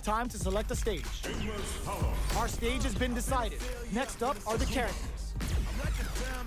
Time to select a stage. Our stage has been decided. Next up are the characters.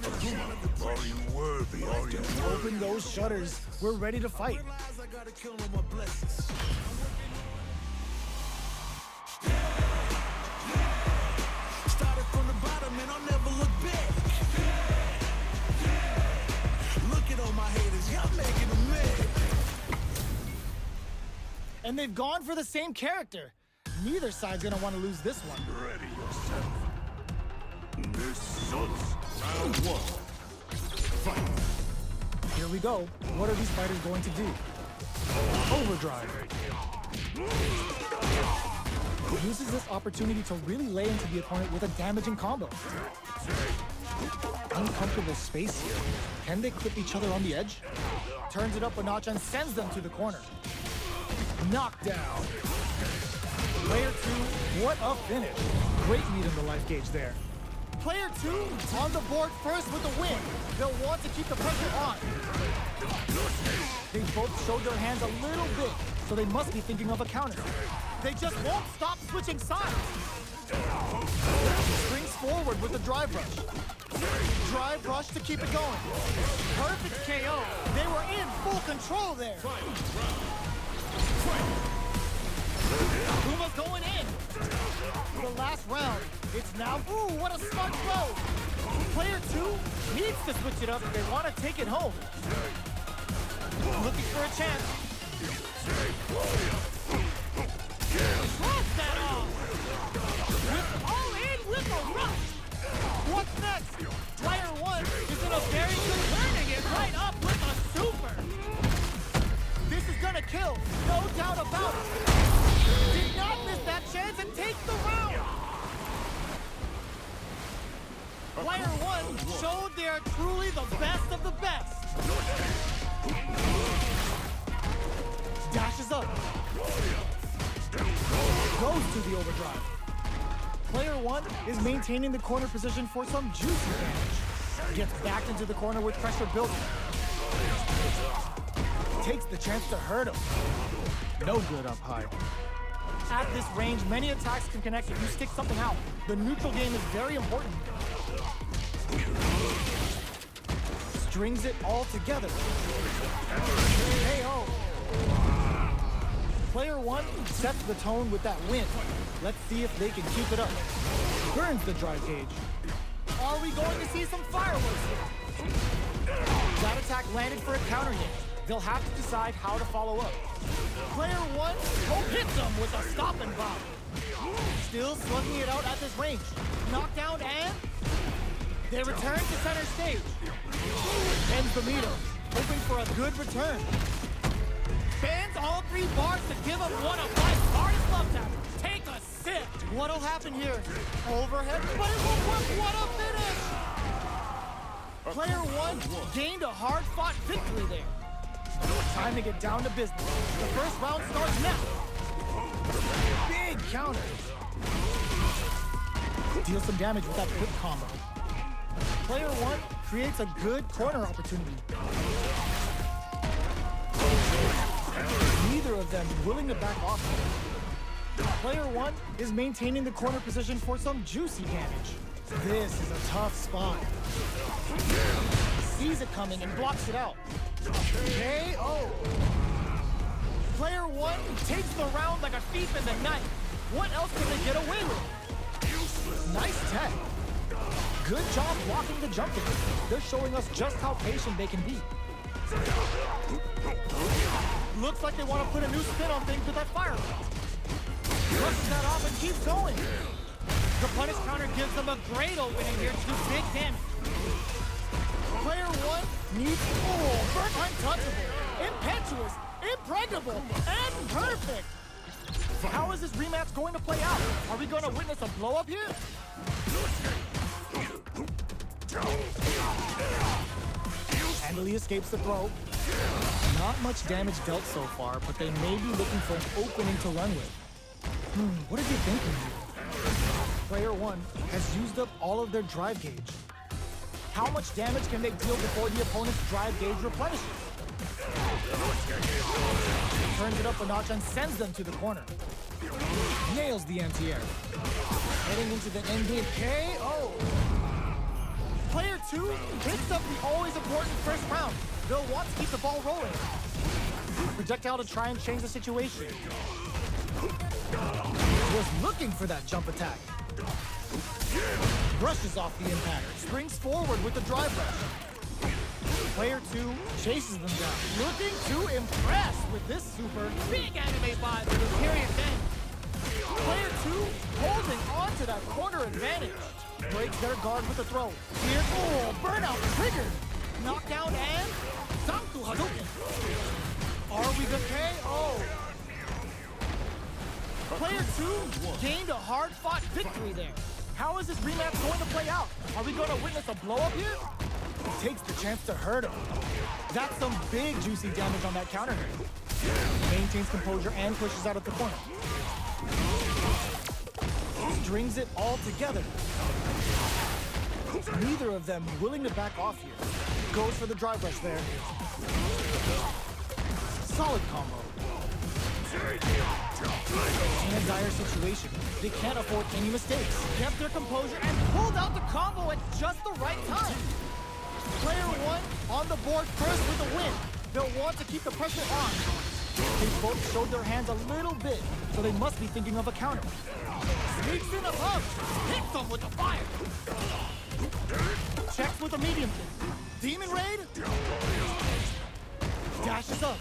Akuma, are you worthy? Are you Open those shutters. We're ready to fight. Started from the bottom and I'll never look back. Look at all my haters, y'all making them mad. And they've gone for the same character. Neither side's gonna want to lose this one. ready yourself? This sucks. Round one. Fight. Here we go. What are these fighters going to do? Overdrive. Uses this opportunity to really lay into the opponent with a damaging combo. Uncomfortable space here. Can they clip each other on the edge? Turns it up a notch and sends them to the corner. Knockdown. Player 2, what a finish. Great meat in the life gauge there. Player 2 on the board first with the win. They'll want to keep the pressure on. They both showed their hands a little bit, so they must be thinking of a counter. They just won't stop switching sides. Springs forward with the drive rush. Drive rush to keep it going. Perfect KO. They were in full control there. Akuma's going in. The last round. It's now, ooh, what a smart throw. Player 2 needs to switch it up if they want to take it home. Looking for a chance. Cross that off. All in with a rush. What's next? Player 1 is in a very good turning it right up with a super. This is gonna kill, no doubt about it. Did not miss that chance and take the round. Player 1 showed they are truly the best of the best. Dashes up. Goes to the overdrive. Player 1 is maintaining the corner position for some juicy damage. Gets back into the corner with pressure building. Takes the chance to hurt him. No good up high. At this range, many attacks can connect if you stick something out. The neutral game is very important. Strings it all together. KO. Player 1 sets the tone with that win. Let's see if they can keep it up. Burns the drive gauge. Are we going to see some fireworks here? That attack landed for a counter hit. They'll have to decide how to follow up. Player 1 hits them with a stop and bomb. Still slugging it out at this range. Knockdown and they return to center stage. Ends the meter, hoping for a good return. Bans all 3 bars to give him one of life's hardest love taps. Take a sip. What'll happen here? Overhead, but it won't work. What a finish! Player 1 gained a hard-fought victory there. Time to get down to business. The first round starts now. Big counter. Deal some damage with that quick combo. Player 1 creates a good corner opportunity. Neither of them willing to back off. Player 1 is maintaining the corner position for some juicy damage. This is a tough spot. Sees it coming and blocks it out. KO. Player 1 takes the round like a thief in the night. What else can they get away with? Nice tech. Good job blocking the jumping. They're showing us just how patient they can be. Looks like they want to put a new spin on things with that fire. Brushes that off and keeps going. The punish counter gives them a great opening here to do big damage. Player 1 needs first untouchable, impetuous, impregnable, and perfect. How is this rematch going to play out? Are we going to witness a blow up here? Handily escapes the throw. Not much damage dealt so far, but they may be looking for an opening to run with. What are you thinking here? Player 1 has used up all of their drive gauge. How much damage can they deal before the opponent's drive gauge replenishes? Turns it up a notch and sends them to the corner. Nails the anti-air. Heading into the end game. KO! Player 2 picks up the always important first round. They'll want to keep the ball rolling. Projectile to try and change the situation. Was looking for that jump attack. Brushes off the impact. Springs forward with the drive rush. Player 2 chases them down. Looking to impress with this super. Big anime vibe for the period end. Player 2 holding on to that corner advantage. Breaks their guard with a throw. Here, oh, burnout triggered. Knockdown and Sanku Hadouken. Are we the KO? Player 2 gained a hard-fought victory there. How is this rematch going to play out? Are we going to witness a blow-up here? He takes the chance to hurt him. That's some big juicy damage on that counter hit. Maintains composure and pushes out of the corner. Strings it all together. Neither of them willing to back off here. Goes for the drive rush there. Solid combo. In a dire situation, they can't afford any mistakes. Kept their composure and pulled out the combo at just the right time. Player 1 on the board first with a win. They'll want to keep the pressure on. They both showed their hands a little bit, so they must be thinking of a counter. Sneaks in a punch. Hits them with the fire. Checks with a medium kick. Demon Raid. Dashes up.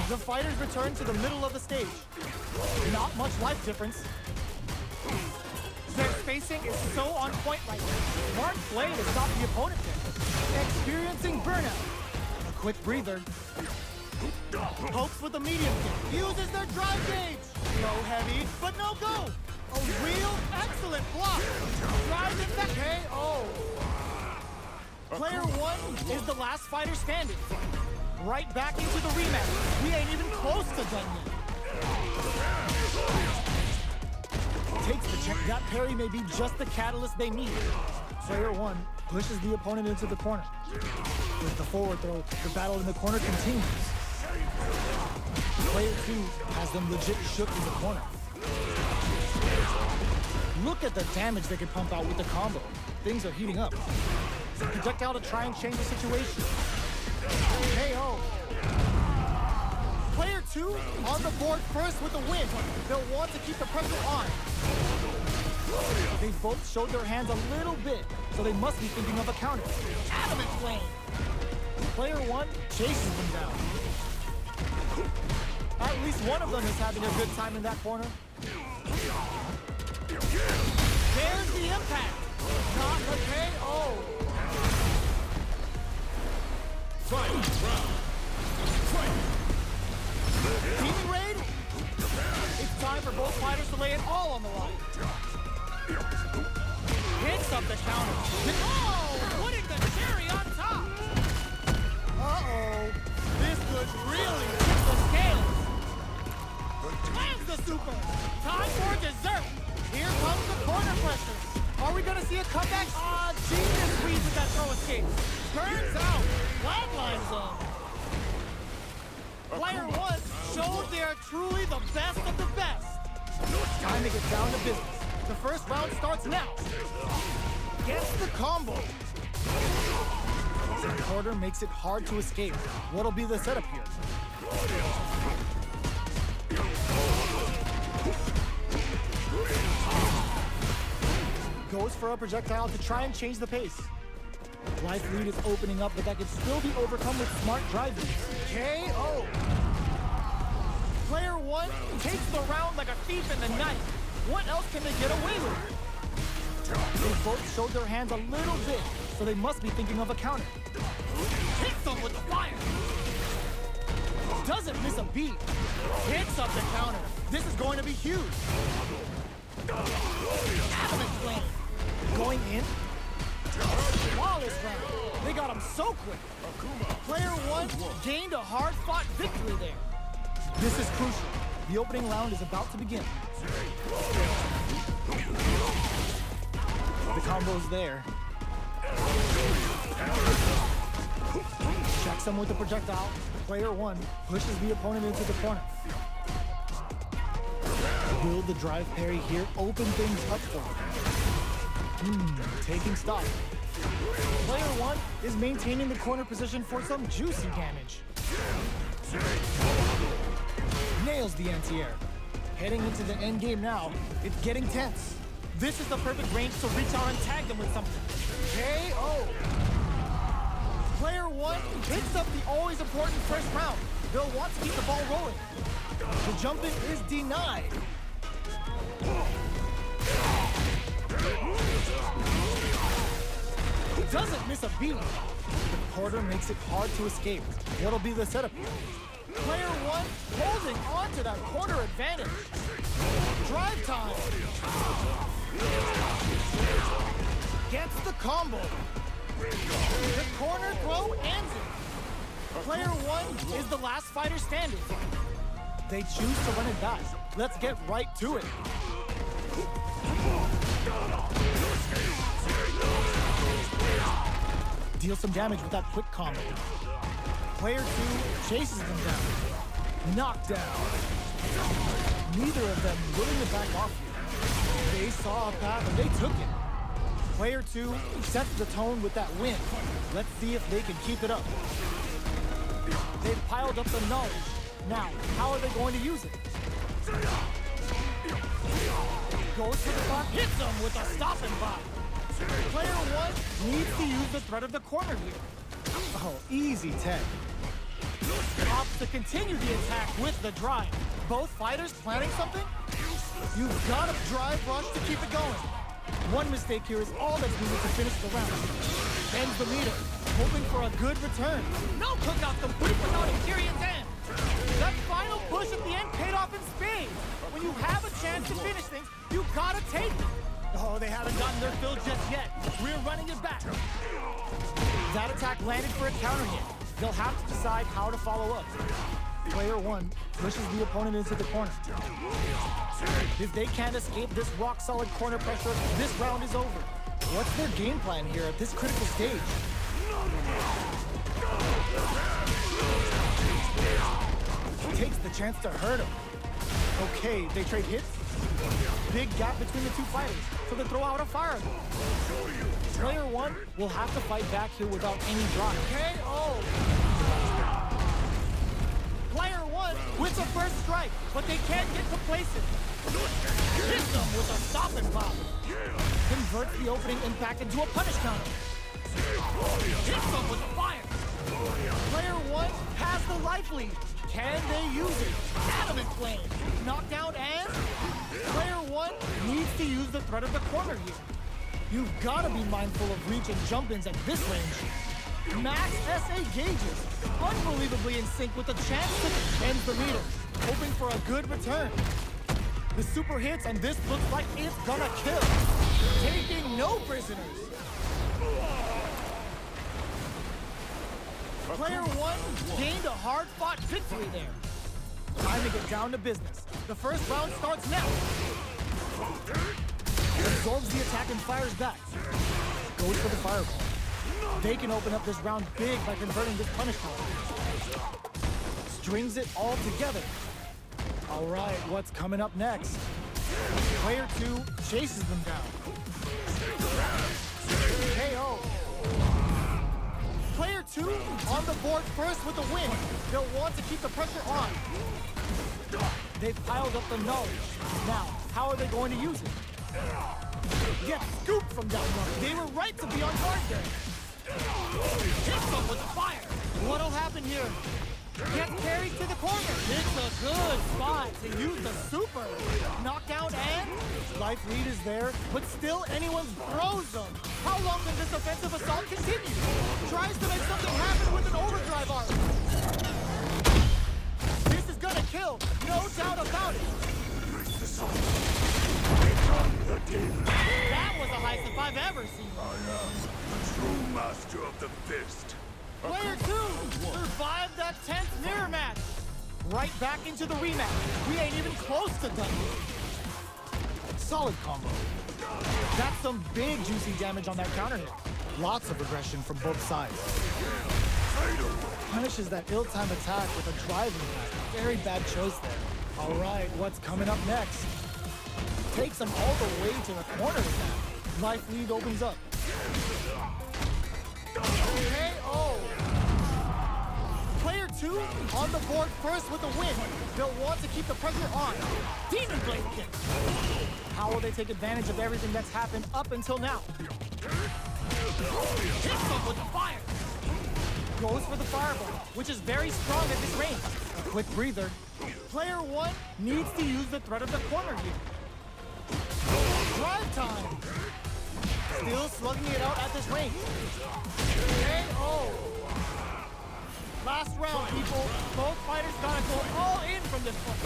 The fighters return to the middle of the stage. Not much life difference. Their spacing is so on point right now. Smart play to stop the opponent there. Experiencing burnout. A quick breather. Pokes with a medium kick. Uses their drive gauge. No heavy, but no go. A real excellent block. Drives it back. KO. Player 1 is the last fighter standing. Right back into the rematch. We ain't even close to done yet. Takes the check. That parry may be just the catalyst they need. Player 1 pushes the opponent into the corner. With the forward throw, the battle in the corner continues. Player 2 has them legit shook in the corner. Look at the damage they can pump out with the combo. Things are heating up. Projectile to try and change the situation. KO. Player 2 on the board first with a win. They'll want to keep the pressure on. They both showed their hands a little bit, so they must be thinking of a counter. Adamant flame. Player 1 chases them down. At least one of them is having a good time in that corner. There's the impact. Not the KO. Fight round. Fight. Demon Raid? It's time for both fighters to lay it all on the line. Hits up the counter. Oh! Putting the cherry on top! Uh-oh. This could really tip the scales. Lands the super. Time for dessert. Here comes the corner pressure. Are we gonna see a comeback? Genius reads with that throw escape. Turns out, flatline zone. Player 1 showed they are truly the best of the best. Time to get down to business. The first round starts now. Gets the combo. The quarter makes it hard to escape. What'll be the setup here? Goes for a projectile to try and change the pace. Life lead is opening up, but that can still be overcome with smart driving. KO! Player 1 takes the round like a thief in the night. What else can they get away with? They both showed their hands a little bit, so they must be thinking of a counter. Hits them with the fire! Doesn't miss a beat. Hits up the counter. This is going to be huge. Adamant flame. Going in. Flawless round. They got him so quick. Akuma. Player 1 gained a hard-fought victory there. This is crucial. The opening round is about to begin. The combo's there. Checks him with the projectile. Player one pushes the opponent into the corner. Will the drive parry here open things up for him? Taking stock. Player one is maintaining the corner position for some juicy damage. Nails the anti-air. Heading into the end game now, it's getting tense. This is the perfect range to reach out and tag them with something. KO! Player one picks up the always important first round. They'll want to keep the ball rolling. The jump in is denied. Doesn't miss a beat. The quarter makes it hard to escape. What'll be the setup here? Player one holding on to that corner advantage. Drive time. Gets the combo. The corner throw ends it. Player one is the last fighter standing. They choose to run it back. Let's get right to it. Deal some damage with that quick combo. Player two chases them down. Knocked down. Neither of them willing to back off here. They saw a path and they took it. Player two sets the tone with that win. Let's see if they can keep it up. They've piled up the knowledge. Now, how are they going to use it? Goes for the block, hits them with a stopping block. Player one needs to use the threat of the corner here. Oh, easy 10. Opts to continue the attack with the drive. Both fighters planning something? You've got to drive rush to keep it going. One mistake here is all that's needed to finish the round. Ends the meter, hoping for a good return. No cookout complete without a curious end. That final push at the end paid off in spades. When you have a chance to finish things, you gotta take it. Oh, they haven't gotten their fill just yet. We're running it back. That attack landed for a counter hit. They'll have to decide how to follow up. Player one pushes the opponent into the corner. If they can't escape this rock-solid corner pressure, this round is over. What's their game plan here at this critical stage? Takes the chance to hurt him. Okay, they trade hits. Big gap between the two fighters, so they throw out a fireball. Player one will have to fight back here without any drive. KO! Player one wins a first strike, but they can't get complacent. Hits them with a stop and pop. Converts the opening impact into a punish counter. Hits them with fire. Player one has the life lead. Can they use it? Adamant flame. Knockdown and player one needs to use the threat of the corner here. You've got to be mindful of reach and jump-ins at this range. Max SA gauges. Unbelievably in sync with the chance to end the meter. Hoping for a good return. The super hits and this looks like it's gonna kill. Taking no prisoners. Player one gained a hard-fought victory there. Time to get down to business. The first round starts now. Absorbs the attack and fires back. Goes for the fireball. They can open up this round big by converting this punish counter. Strings it all together. All right, what's coming up next? Player two chases them down. KO. Player two on the board first with a win. They'll want to keep the pressure on. They've piled up the knowledge. Now, how are they going to use it? Get scooped from down low. They were right to be on guard there. Hits them with the fire. What'll happen here? Gets carried to the corner. It's a good spot to use the super. Knockdown and life lead is there, but still anyone's throws them. How long can this offensive assault continue? Tries to make something happen with an overdrive arc. This is gonna kill, no doubt about it. That was the highest I've ever seen. I am the true master of the fist. Player two survived that tense mirror match. Right back into the rematch. We ain't even close to done. Solid combo. That's some big juicy damage on that counter hit. Lots of aggression from both sides. Punishes that ill-timed attack with a drive impact. Very bad choice there. All right, what's coming up next? Takes him all the way to the corner with that. Life lead opens up. KO! Player 2 on the board first with a win. They'll want to keep the pressure on. Demon Blade kick. How will they take advantage of everything that's happened up until now? Hits them with the fire. Goes for the fireball, which is very strong at this range. A quick breather. Player 1 needs to use the threat of the corner here. Drive time. Still slugging it out at this range. KO. Last round, people. Both fighters gotta go all in from this one.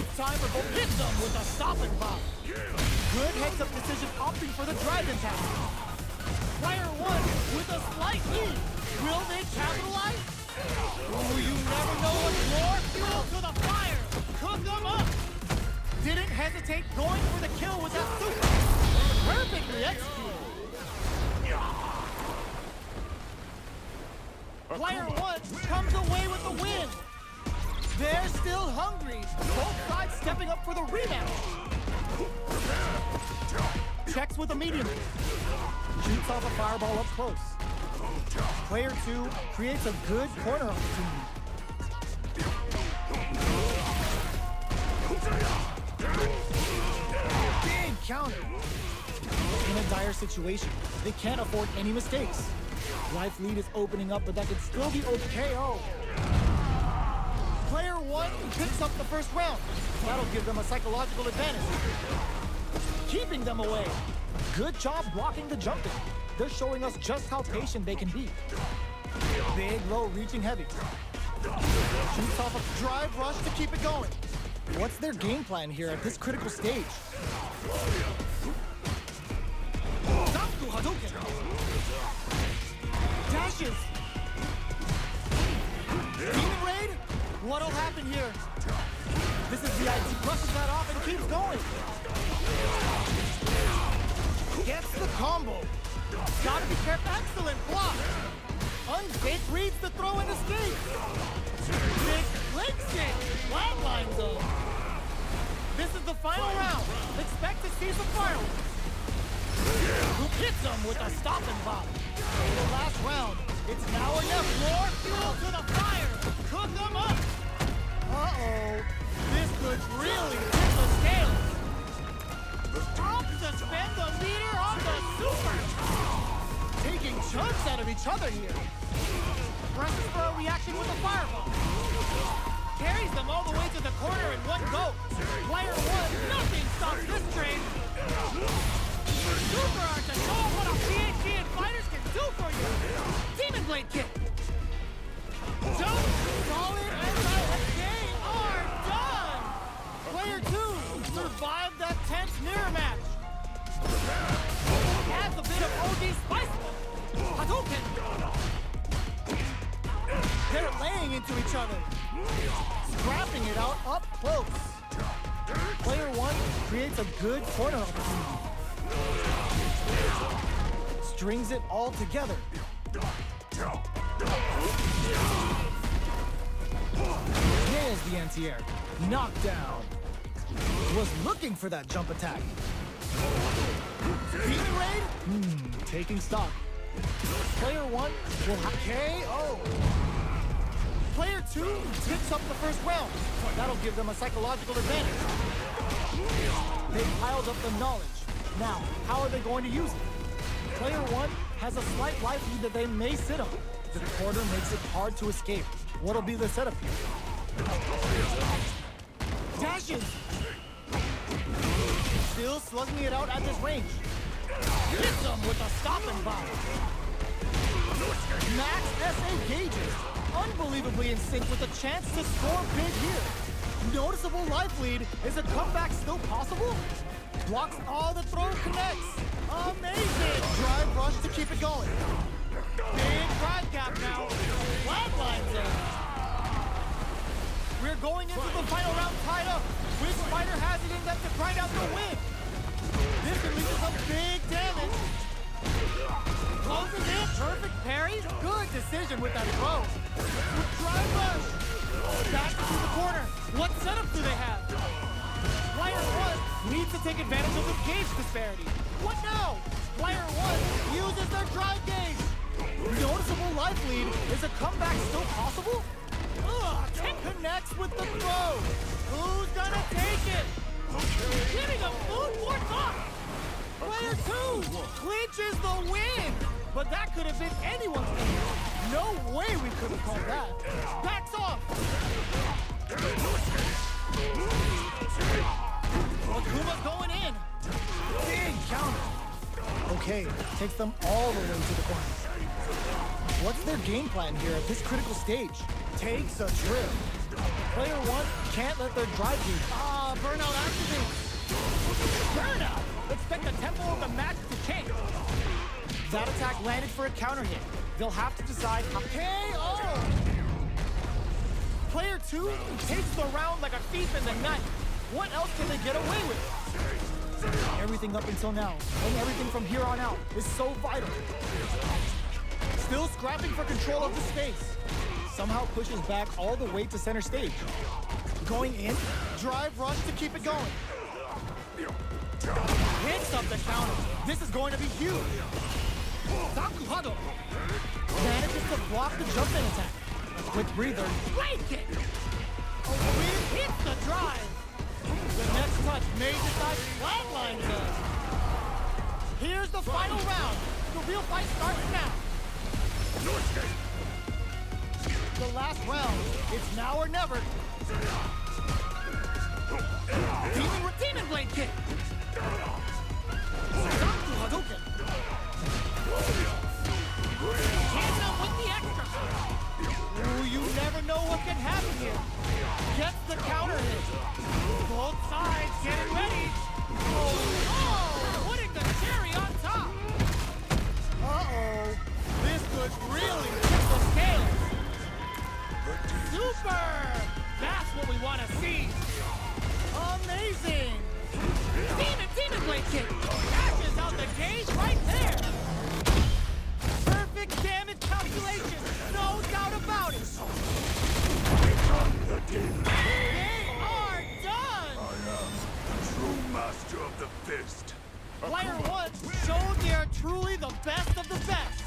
It's time for both. Hit them with a stop and pop. Good heads-up decision, opting for the drive impact. Player 1 with a slight lead. Will they capitalize? Oh, you never know what's more. Fuel to the fire. Cook them up. Didn't hesitate, going for the kill with that super. Perfectly executed. Player 1 comes away with the win. They're still hungry. Both sides stepping up for the rematch. Checks with a medium. Shoots off a fireball up close. Player 2 creates a good corner opportunity. Big counter. In a dire situation, they can't afford any mistakes. Life lead is opening up, but that could still be KO. Player 1 picks up the first round. That'll give them a psychological advantage. Keeping them away. Good job blocking the jumping. They're showing us just how patient they can be. Big low reaching heavy. Shoots off a drive rush to keep it going. What's their game plan here at this critical stage? Danku Hadouken. Dashes. Demon Raid? What'll happen here? This is the IT. Brushes that off and keeps going. Gets the combo. Gotta be careful. Excellent block. Unfake reads the throw and escape. Big clicks it. Flatline zone. This is the final round. Expect to see some fireworks. Who hits them with a stop and pop. In the last round, it's now or never. More fuel to the fire. Cook them up. Uh-oh. This could really tip the scales. Up to spend the meter on the super. Taking chunks out of each other here. Presses for a reaction with a fireball. Carries them all the way to the corner in one go. Player 1, nothing stops this train. Super art to show what a PhD and fighters can do for you. Demon Blade kick. Jump, solid, and they are done. Player 2 survived that tense mirror match. Adds a bit of OG spice. Hadouken. They're laying into each other. Scrapping it out up close. Player 1 creates a good corner opportunity. Strings it all together. Nails the anti-air. Knockdown. Was looking for that jump attack. Demon Raid? Taking stock. Player 1 will KO. Player 2 picks up the first round. That'll give them a psychological advantage. They piled up the knowledge. Now, how are they going to use it? Player 1 has a slight life lead that they may sit on. The corner makes it hard to escape. What'll be the setup here? Dashes! Still slugging it out at this range. Hits them with a stop and bomb. Max SA gauges. Unbelievably in sync with a chance to score big here. Noticeable life lead. Is a comeback still possible? Blocks all the throw connects. Amazing! Drive rush to keep it going. Big drive gap now. Flatline zone. We're going into the final round tied up. Which fighter has it in them to grind out the win? This could lead to some big damage. Closes in. Perfect parry. with that throw. Drive rush. Back to the corner. What setup do they have? Player 1 needs to take advantage of the gauge disparity. What now? Player 1 uses their drive gauge. Noticeable life lead. Is a comeback still possible? Connects with the throw. Who's gonna take it? Giving a food for thought. Player 2 clinches the win. But that could have been anyone's win. No way we could have called that. Backs off. Akuma's going in. Big counter. Okay, takes them all the way to the corner. What's their game plan here at this critical stage? Takes a trip. Player 1 can't let their drive gauge. Burnout activates. Burnout! Expect the tempo of the match to change. That attack landed for a counter hit. They'll have to decide how. KO! Player 2 takes the round like a thief in the night. What else can they get away with? Everything up until now, and everything from here on out, is so vital. Still scrapping for control of the space. Somehow pushes back all the way to center stage. Going in, drive rush to keep it going. Hits up the counter. This is going to be huge. Sakuhado manages to block the jump-in attack. A quick breather. Blade kick! Wind hits the drive. The next touch may decide flatline does. Here's the final round. The real fight starts now. The last round. It's now or never. Demon blade kick. Hadouken. Hits him with the extra. Ooh, you never know what can happen here. Gets the counter hit. Both sides getting ready. Oh, putting the cherry on top. Uh-oh. This could really tip the scales. Super! That's what we want to see. Amazing. Demon blade kick. Dashes out the gauge right there. Perfect damage calculation. No doubt about it. They are done. I am the true master of the fist. Player 1 showed they are truly the best of the best.